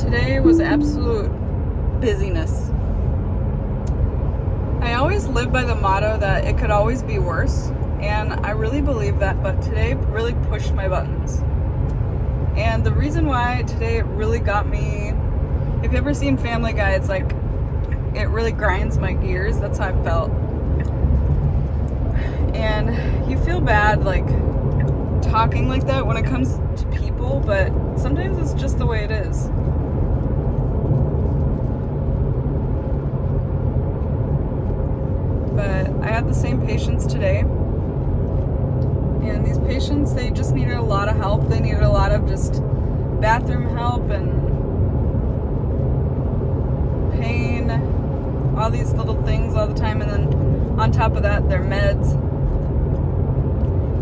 Today was absolute busyness. I always live by the motto that it could always be worse, and I really believe that, but today really pushed my buttons. And the reason why today it really got me, if you've ever seen Family Guy, it's like, it really grinds my gears. That's how I felt. And you feel bad, like, talking like that when it comes to people, but sometimes it's just the way it is. But I had the same patients today, and these patients, they just needed a lot of help. They needed a lot of just bathroom help and pain, all these little things all the time, and then on top of that, their meds.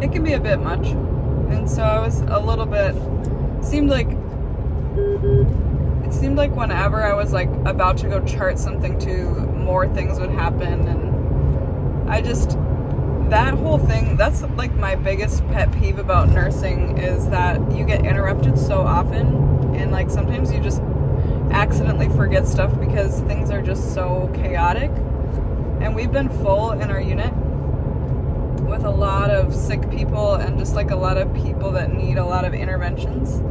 It can be a bit much, and so I was a little bit, it seemed like whenever I was like about to go chart something to, more things would happen, and that whole thing, that's like my biggest pet peeve about nursing, is that you get interrupted so often, and like sometimes you just accidentally forget stuff because things are just so chaotic. And we've been full in our unit with a lot of sick people and just like a lot of people that need a lot of interventions.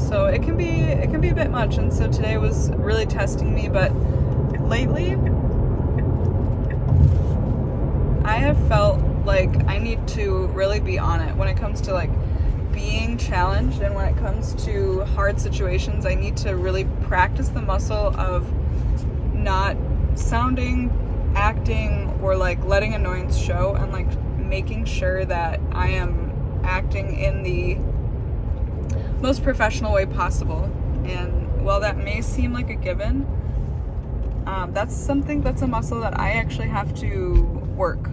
So it can be a bit much, and so today was really testing me. But lately I have felt like I need to really be on it when it comes to like being challenged, and when it comes to hard situations, I need to really practice the muscle of not sounding, acting, or like letting annoyance show, and like making sure that I am acting in the most professional way possible. And while that may seem like a given, that's a muscle that I actually have to work.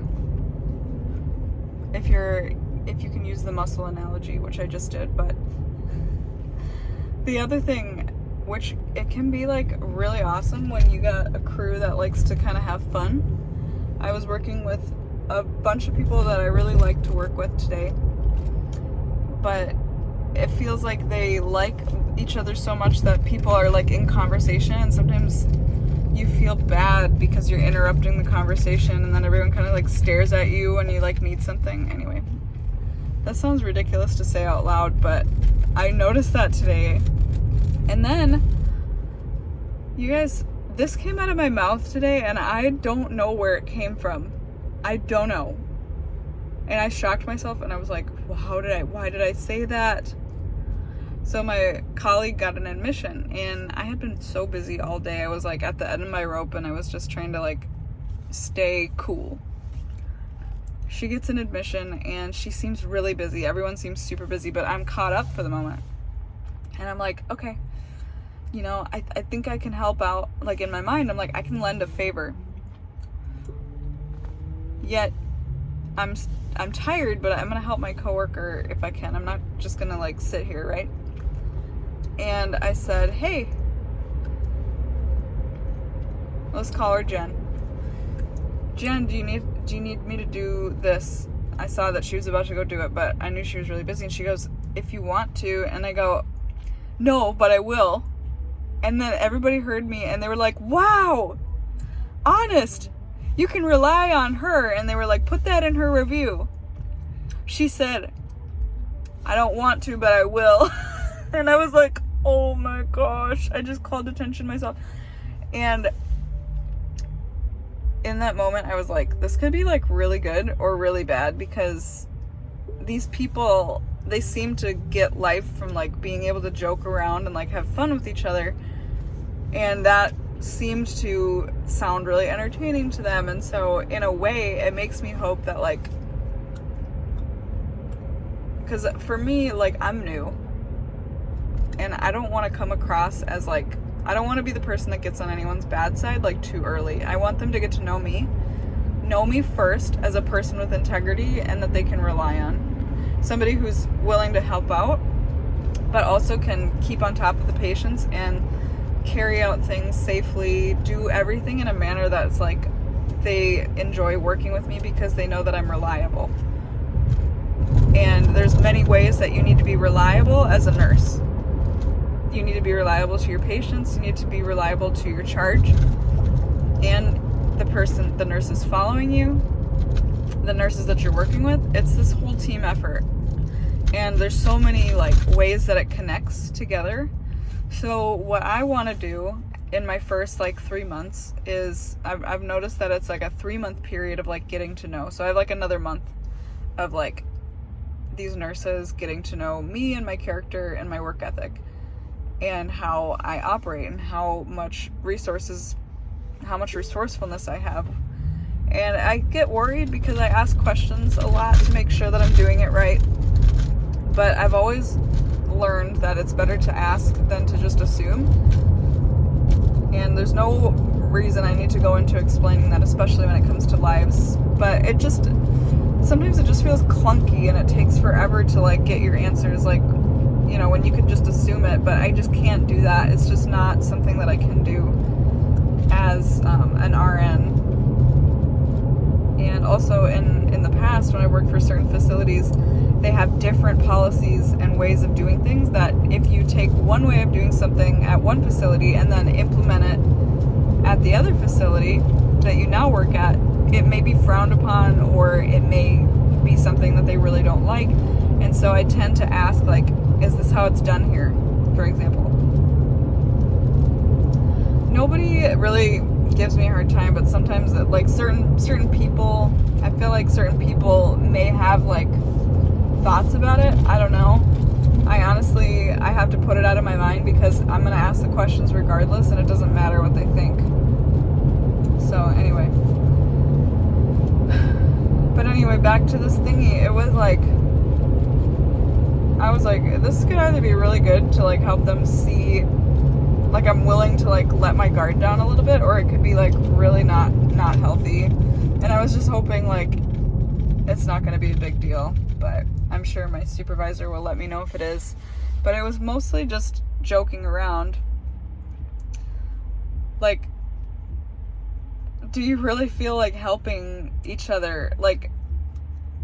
If you can use the muscle analogy, which I just did. But the other thing, which it can be like really awesome when you got a crew that likes to kind of have fun. I was working with a bunch of people that I really like to work with today, but it feels like they like each other so much that people are like in conversation, and sometimes you feel bad because you're interrupting the conversation, and then everyone kind of like stares at you when you like need something. Anyway, that sounds ridiculous to say out loud, but I noticed that today. And then, you guys, this came out of my mouth today, and I don't know where it came from. I don't know. And I shocked myself, and I was like, well, why did I say that? So my colleague got an admission, and I had been so busy all day. I was like at the end of my rope, and I was just trying to like stay cool. She gets an admission, and she seems really busy. Everyone seems super busy, but I'm caught up for the moment. And I'm like, okay, you know, I think I can help out. Like in my mind, I'm like, I can lend a favor. Yet I'm tired, but I'm gonna help my coworker if I can. I'm not just gonna like sit here, right? And I said, hey, let's call her Jen. Jen, do you need me to do this? I saw that she was about to go do it, but I knew she was really busy. And she goes, if you want to. And I go, no, but I will. And then everybody heard me, and they were like, wow, honest, you can rely on her. And they were like, put that in her review. She said, I don't want to, but I will. And I was like, oh my gosh, I just called attention myself. And in that moment, I was like, this could be like really good or really bad, because these people, they seem to get life from like being able to joke around and like have fun with each other, and that seemed to sound really entertaining to them. And so in a way, it makes me hope that like, because for me, like, I'm new, and I don't want to come across as like, I don't want to be the person that gets on anyone's bad side like too early. I want them to get to know me first as a person with integrity and that they can rely on. Somebody who's willing to help out, but also can keep on top of the patients and carry out things safely, do everything in a manner that's like they enjoy working with me because they know that I'm reliable. And there's many ways that you need to be reliable as a nurse. You need to be reliable to your patients. You need to be reliable to your charge and the nurses following you, the nurses that you're working with. It's this whole team effort. And there's so many like ways that it connects together. So what I want to do in my first like 3 months is I've noticed that it's like a 3-month period of like getting to know. So I have like another month of like these nurses getting to know me and my character and my work ethic and how I operate and how much resourcefulness I have. And I get worried because I ask questions a lot to make sure that I'm doing it right. But I've always learned that it's better to ask than to just assume. And there's no reason I need to go into explaining that, especially when it comes to lives. But sometimes it just feels clunky and it takes forever to like get your answers, like, you know, when you could just assume it. But I just can't do that. It's just not something that I can do as an RN. And also in the past, when I worked for certain facilities, they have different policies and ways of doing things that if you take one way of doing something at one facility and then implement it at the other facility that you now work at, it may be frowned upon or it may be something that they really don't like. And so I tend to ask, like, is this how it's done here, for example? Nobody really gives me a hard time, but sometimes like certain people, I feel like certain people may have like thoughts about it. I don't know. I have to put it out of my mind because I'm going to ask the questions regardless, and it doesn't matter what they think. So anyway. But anyway, back to this thingy. It was like, I was like, this could either be really good to like help them see like I'm willing to like let my guard down a little bit, or it could be like really not healthy. And I was just hoping like it's not going to be a big deal, but I'm sure my supervisor will let me know if it is. But it was mostly just joking around. Like, do you really feel like helping each other? Like,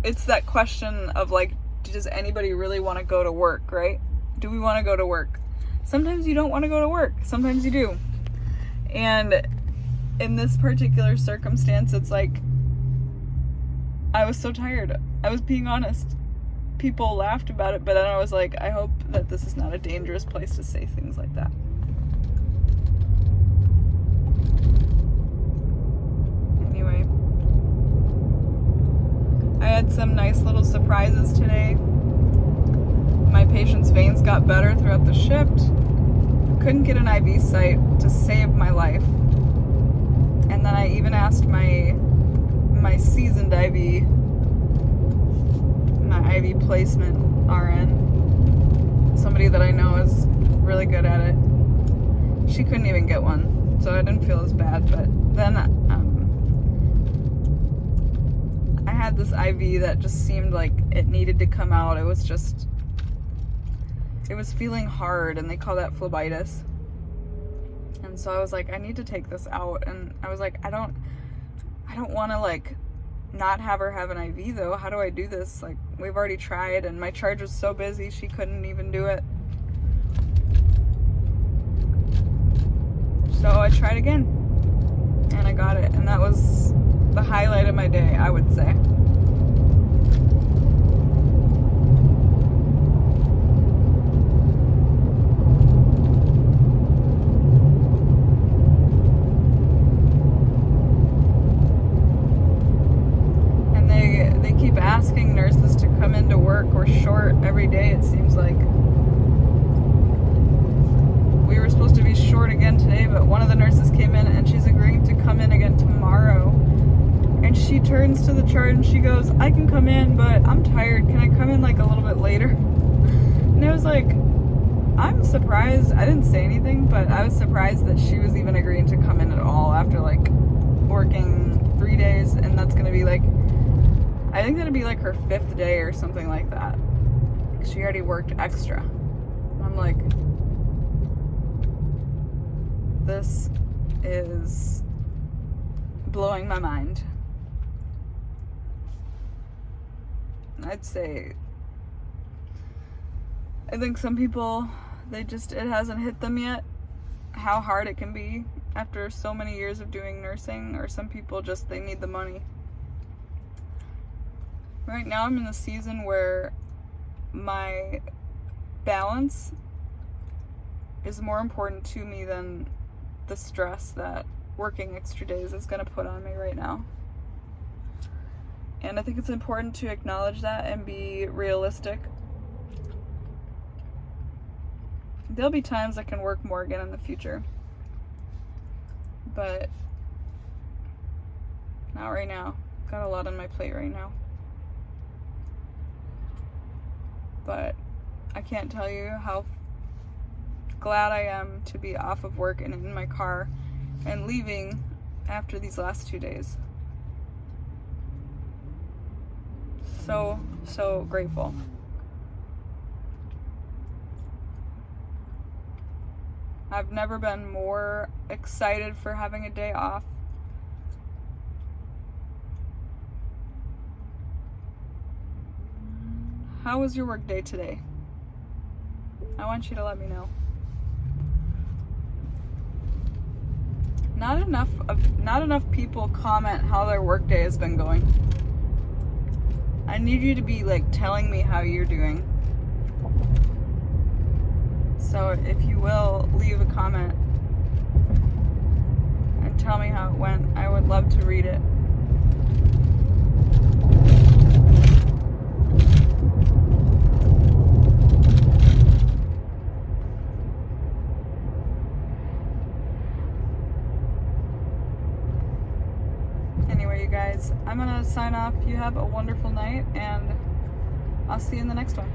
it's that question of like, does anybody really want to go to work, right? Do we want to go to work? Sometimes you don't want to go to work. Sometimes you do. And in this particular circumstance, it's like, I was so tired. I was being honest. People laughed about it, but then I was like, I hope that this is not a dangerous place to say things like that. Anyway, I had some nice little surprises today. My patient's veins got better throughout the shift. Couldn't get an IV site to save my life. And then I even asked my seasoned IV, my IV placement RN, somebody that I know is really good at it. She couldn't even get one, so I didn't feel as bad. But then I had this IV that just seemed like it needed to come out. It was feeling hard, and they call that phlebitis. And so I was like, I need to take this out. And I was like, I don't want to like not have her have an IV though. How do I do this? Like, we've already tried, and my charge was so busy she couldn't even do it. So I tried again, and I got it, and that was the highlight of my day, I would say. Asking nurses to come into work. We're short every day, it seems like. We were supposed to be short again today, but one of the nurses came in and she's agreeing to come in again tomorrow. And she turns to the chart and she goes, I can come in, but I'm tired. Can I come in like a little bit later? And I was like, I'm surprised. I didn't say anything, but I was surprised that she was even agreeing to come in at all after like working 3 days, and that's gonna be like, I think that'd be like her 5th day or something like that. She already worked extra. I'm like, this is blowing my mind. I'd say, I think some people it hasn't hit them yet how hard it can be after so many years of doing nursing, or some people just, they need the money. Right now I'm in the season where my balance is more important to me than the stress that working extra days is going to put on me right now. And I think it's important to acknowledge that and be realistic. There'll be times I can work more again in the future, but not right now. Got a lot on my plate right now. But I can't tell you how glad I am to be off of work and in my car and leaving after these last 2 days. So grateful. I've never been more excited for having a day off. How was your work day today? I want you to let me know. Not enough people comment how their work day has been going. I need you to be like telling me how you're doing. So if you will, leave a comment and tell me how it went. I would love to read it. Anyway, you guys, I'm gonna sign off. You have a wonderful night, and I'll see you in the next one.